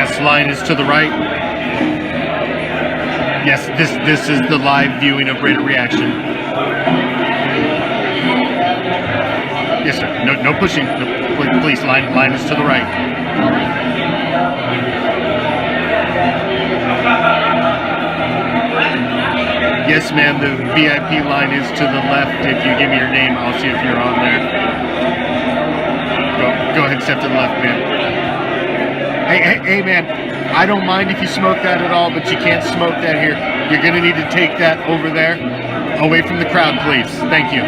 Yes, line is to the right. Yes, this is the live viewing of Raider Reaction. Yes, sir. No pushing. No, please, line is to the right. Yes, ma'am. The VIP line is to the left. If you give me your name, I'll see if you're on there. Go ahead, step to the left, man. Hey, man, I don't mind if you smoke that at all, but you can't smoke that here. You're going to need to take that over there, away from the crowd, please. Thank you.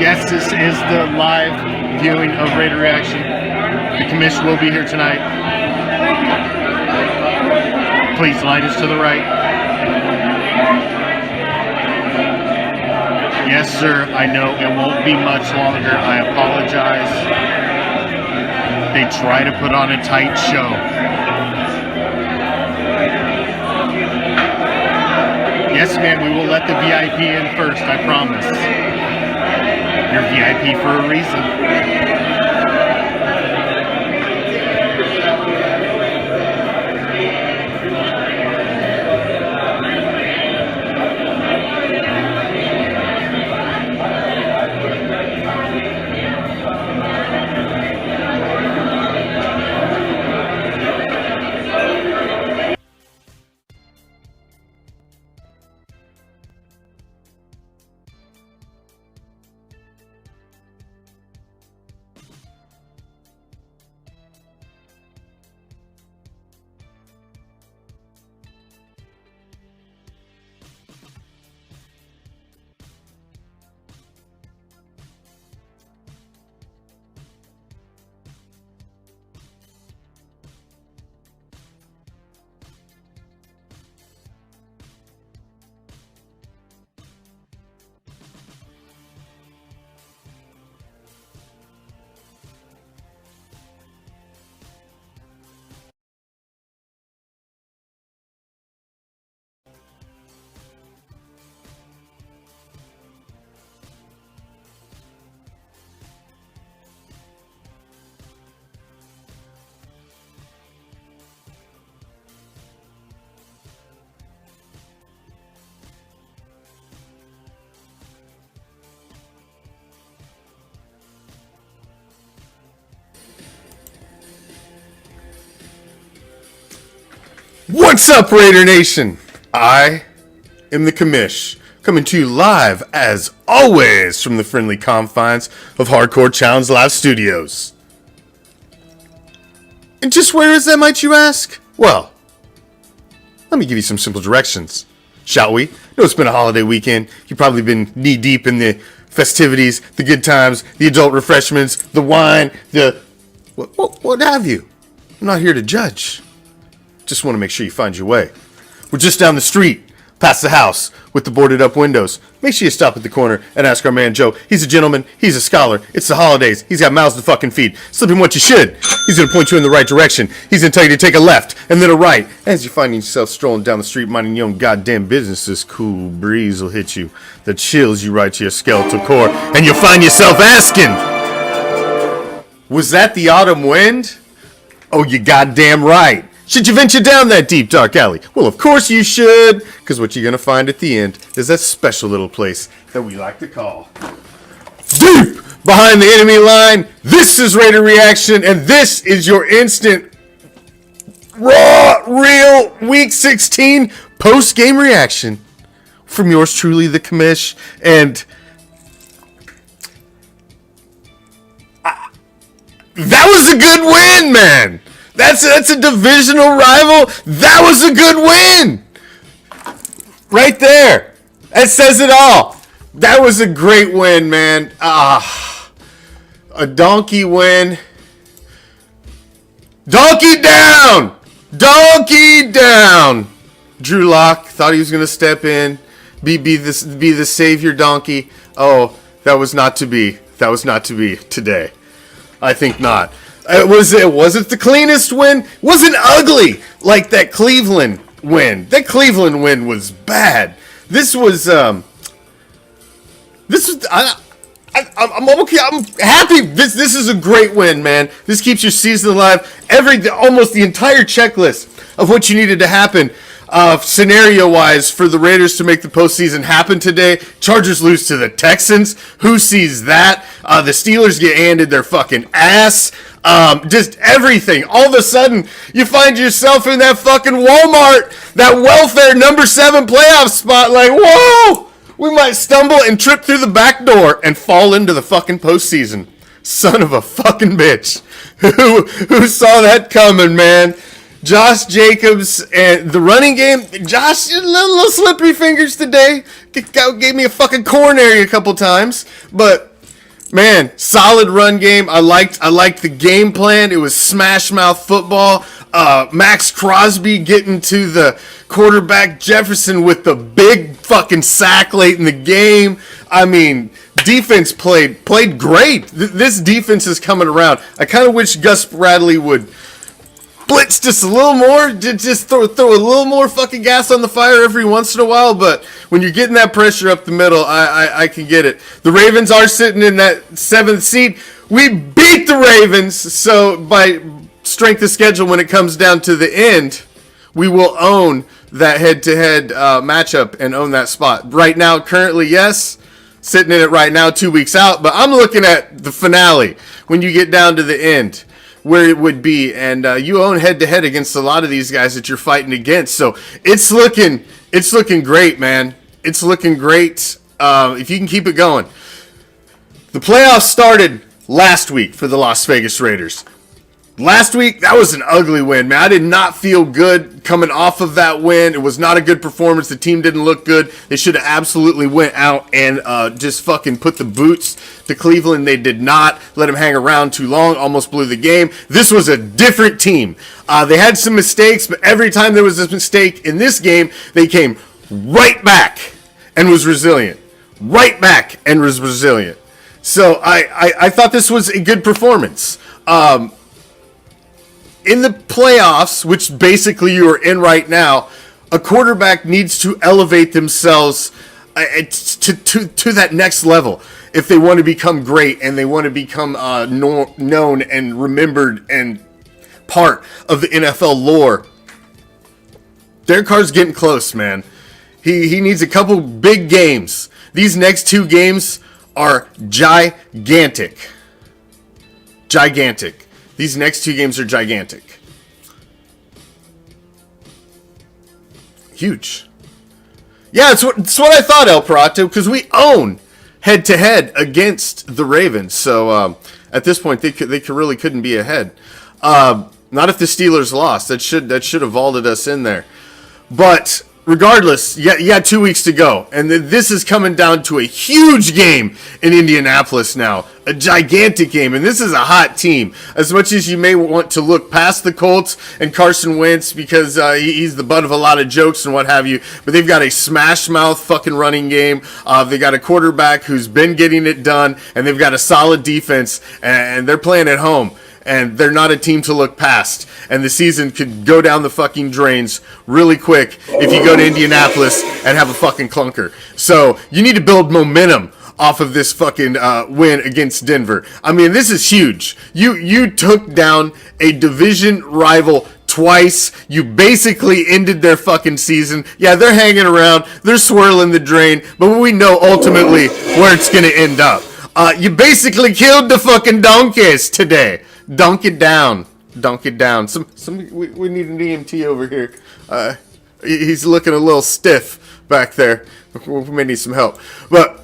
Yes, this is the live viewing of Raider Reaction. The Commish will be here tonight. Please, line is to the right. Yes, sir, I know it won't be much longer. I apologize. They try to put on a tight show. Yes, ma'am, we will let the VIP in first, I promise. You're VIP for a reason. What's up, Raider Nation? I am the Commish, coming to you live, as always, from the friendly confines of Hardcore Challenge Live Studios. And just where is that, might you ask? Well, let me give you some simple directions, shall we? I know it's been a holiday weekend. You've probably been knee-deep in the festivities, the good times, the adult refreshments, the wine, the... what have you. I'm not here to judge. Just want to make sure you find your way. We're just down the street, past the house, with the boarded up windows. Make sure you stop at the corner and ask our man Joe. He's a gentleman, he's a scholar, it's the holidays, he's got mouths to fucking feed. Slip him what you should. He's going to point you in the right direction. He's going to tell you to take a left and then a right. As you find yourself strolling down the street minding your own goddamn business, this cool breeze will hit you that chills you right to your skeletal core, and you'll find yourself asking, was that the autumn wind? Oh, you goddamn right. Should you venture down that deep, dark alley? Well, of course you should, because what you're going to find at the end is that special little place that we like to call deep behind the enemy line. This is Raider Reaction, and this is your instant, raw, real, Week 16 post-game reaction from yours truly, the Commish, and... that was a good win, man! That's a divisional rival. That was a good win. Right there. That says it all. That was a great win, man. A donkey win. Donkey down. Donkey down. Drew Lock thought he was going to step in, be the savior donkey. Oh, that was not to be. That was not to be today. I think not. It wasn't the cleanest win. It wasn't ugly like that Cleveland win. That Cleveland win was bad. I I'm okay. I'm happy. This is a great win, man. This keeps your season alive. Almost the entire checklist of what you needed to happen, scenario-wise, for the Raiders to make the postseason happen today. Chargers lose to the Texans. Who sees that? The Steelers get handed their fucking ass. Just everything. All of a sudden, you find yourself in that fucking Walmart, that welfare number 7 playoff spot. Like, whoa! We might stumble and trip through the back door and fall into the fucking postseason. Son of a fucking bitch. Who saw that coming, man? Josh Jacobs and the running game. Josh, little slippery fingers today. Gave me a fucking coronary a couple times. But, man, solid run game. I liked the game plan. It was smash mouth football. Max Crosby getting to the quarterback, Jefferson with the big fucking sack late in the game. I mean, defense played great. This defense is coming around. I kind of wish Gus Bradley would blitz just a little more, just throw a little more fucking gas on the fire every once in a while. But when you're getting that pressure up the middle, I can get it. The Ravens are sitting in that 7th seed. We beat the Ravens, so by strength of schedule, when it comes down to the end, we will own that head-to-head matchup and own that spot. Right now, currently, yes, sitting in it right now, 2 weeks out, but I'm looking at the finale when you get down to the end, where it would be, and you own head-to-head against a lot of these guys that you're fighting against. So it's looking great, man. It's looking great if you can keep it going. The playoffs started last week for the Las Vegas Raiders. Last week, that was an ugly win, man. I did not feel good coming off of that win. It was not a good performance. The team didn't look good. They should have absolutely went out and just fucking put the boots to Cleveland. They did not. Let them hang around too long. Almost blew the game. This was a different team. They had some mistakes, but every time there was a mistake in this game, they came right back and was resilient. Right back and was resilient. So I thought this was a good performance. In the playoffs, which basically you are in right now, a quarterback needs to elevate themselves to that next level if they want to become great and they want to become known and remembered and part of the NFL lore. Derek Carr's getting close, man. He needs a couple big games. These next 2 games are gigantic. Gigantic. These next 2 games are gigantic. Huge. Yeah, it's what I thought, El Prato, because we own head-to-head against the Ravens. So at this point, they really couldn't be ahead. Not if the Steelers lost. That should have vaulted us in there. But regardless, yeah, 2 weeks to go. And this is coming down to a huge game in Indianapolis now. A gigantic game. And this is a hot team. As much as you may want to look past the Colts and Carson Wentz because he's the butt of a lot of jokes and what have you. But they've got a smash mouth fucking running game. They got a quarterback who's been getting it done. And they've got a solid defense. And they're playing at home. And they're not a team to look past. And the season could go down the fucking drains really quick if you go to Indianapolis and have a fucking clunker. So you need to build momentum off of this fucking win against Denver. I mean, this is huge. You took down a division rival twice. You basically ended their fucking season. Yeah, they're hanging around. They're swirling the drain. But we know ultimately where it's going to end up. You basically killed the fucking Donkeys today. Dunk it down. Dunk it down. We need an EMT over here. He's looking a little stiff back there. We may need some help. But,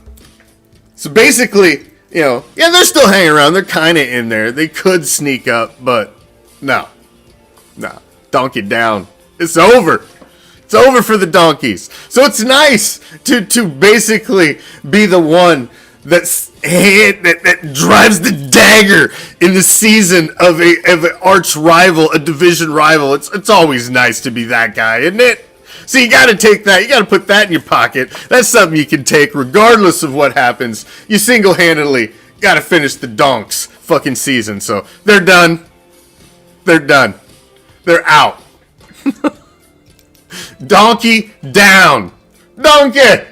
so basically, yeah, they're still hanging around. They're kind of in there. They could sneak up, but no. Dunk it down. It's over. It's over for the Donkeys. So it's nice to basically be the one that drives the dagger in the season of an arch rival, a division rival. It's always nice to be that guy, isn't it? So you got to take that. You got to put that in your pocket. That's something you can take regardless of what happens. You single-handedly got to finish the Donks fucking season. So they're done. They're done. They're out. Donkey down. Donkey.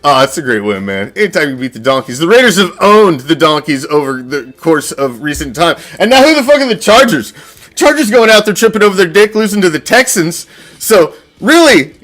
Oh, that's a great win, man. Anytime you beat the Donkeys. The Raiders have owned the Donkeys over the course of recent time. And now who the fuck are the Chargers? Chargers going out there tripping over their dick, losing to the Texans. So, really,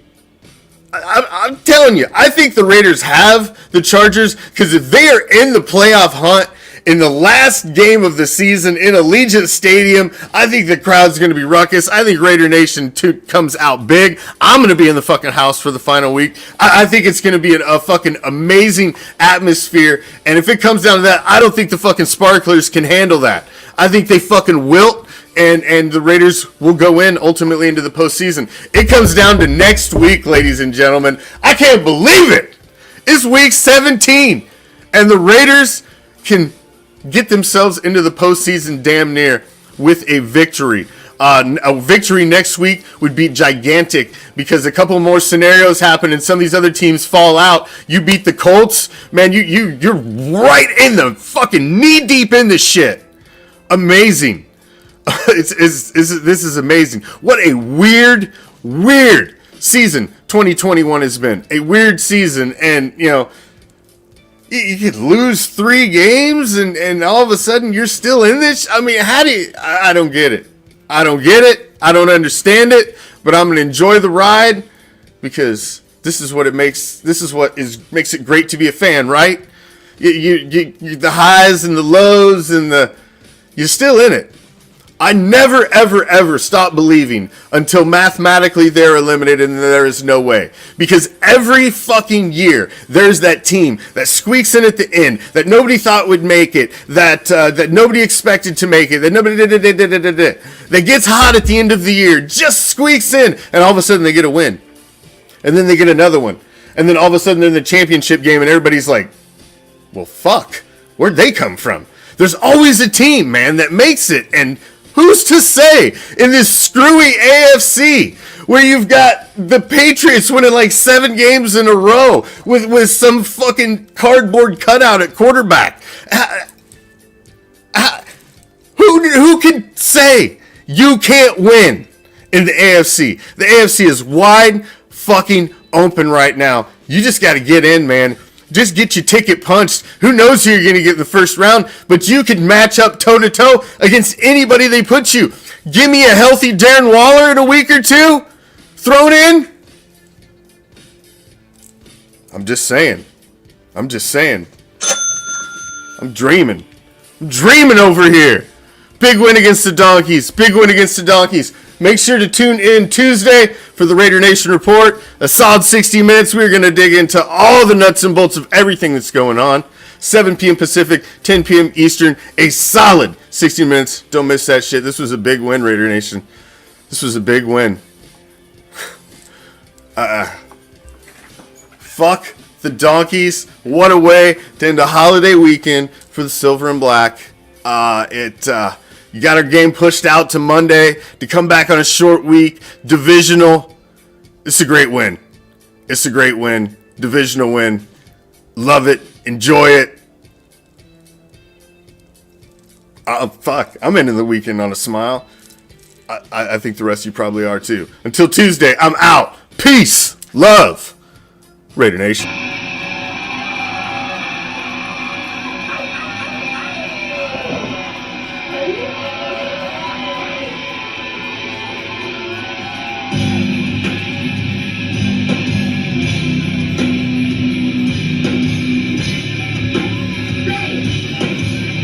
I'm telling you, I think the Raiders have the Chargers, because if they are in the playoff hunt in the last game of the season in Allegiant Stadium, I think the crowd's going to be ruckus. I think Raider Nation comes out big. I'm going to be in the fucking house for the final week. I think it's going to be a fucking amazing atmosphere. And if it comes down to that, I don't think the fucking Sparklers can handle that. I think they fucking wilt, and the Raiders will go in ultimately into the postseason. It comes down to next week, ladies and gentlemen. I can't believe it. It's week 17, and the Raiders can get themselves into the postseason damn near with a victory. A victory next week would be gigantic, because a couple more scenarios happen and some of these other teams fall out. You beat the Colts, man, you're right in the fucking knee deep in the shit. Amazing. This is amazing. What a weird season 2021 has been. A weird season, and you could lose 3 games and all of a sudden you're still in this. I mean, I don't get it. I don't understand it, but I'm going to enjoy the ride, because this is what makes it great to be a fan, right? You the highs and the lows and you're still in it. I never, ever, ever stop believing until mathematically they're eliminated and there is no way. Because every fucking year, there's that team that squeaks in at the end, that nobody thought would make it, that nobody expected to make it, that gets hot at the end of the year, just squeaks in, and all of a sudden they get a win. And then they get another one. And then all of a sudden they're in the championship game and everybody's like, well, fuck, where'd they come from? There's always a team, man, that makes it, and who's to say in this screwy AFC where you've got the Patriots winning like 7 games in a row with some fucking cardboard cutout at quarterback? Who can say you can't win in the AFC? The AFC is wide fucking open right now. You just got to get in, man. Just get your ticket punched. Who knows who you're going to get in the first round, but you can match up toe-to-toe against anybody they put you. Give me a healthy Darren Waller in a week or 2 thrown in. I'm just saying. I'm dreaming. I'm dreaming over here. Big win against the Donkeys. Make sure to tune in Tuesday for the Raider Nation Report. A solid 60 minutes. We're going to dig into all the nuts and bolts of everything that's going on. 7 p.m. Pacific, 10 p.m. Eastern. A solid 60 minutes. Don't miss that shit. This was a big win, Raider Nation. This was a big win. Fuck the Donkeys. What a way to end a holiday weekend for the Silver and Black. You got our game pushed out to Monday to come back on a short week. Divisional. It's a great win. Divisional win. Love it. Enjoy it. Fuck. I'm ending the weekend on a smile. I think the rest of you probably are too. Until Tuesday, I'm out. Peace. Love. Raider Nation.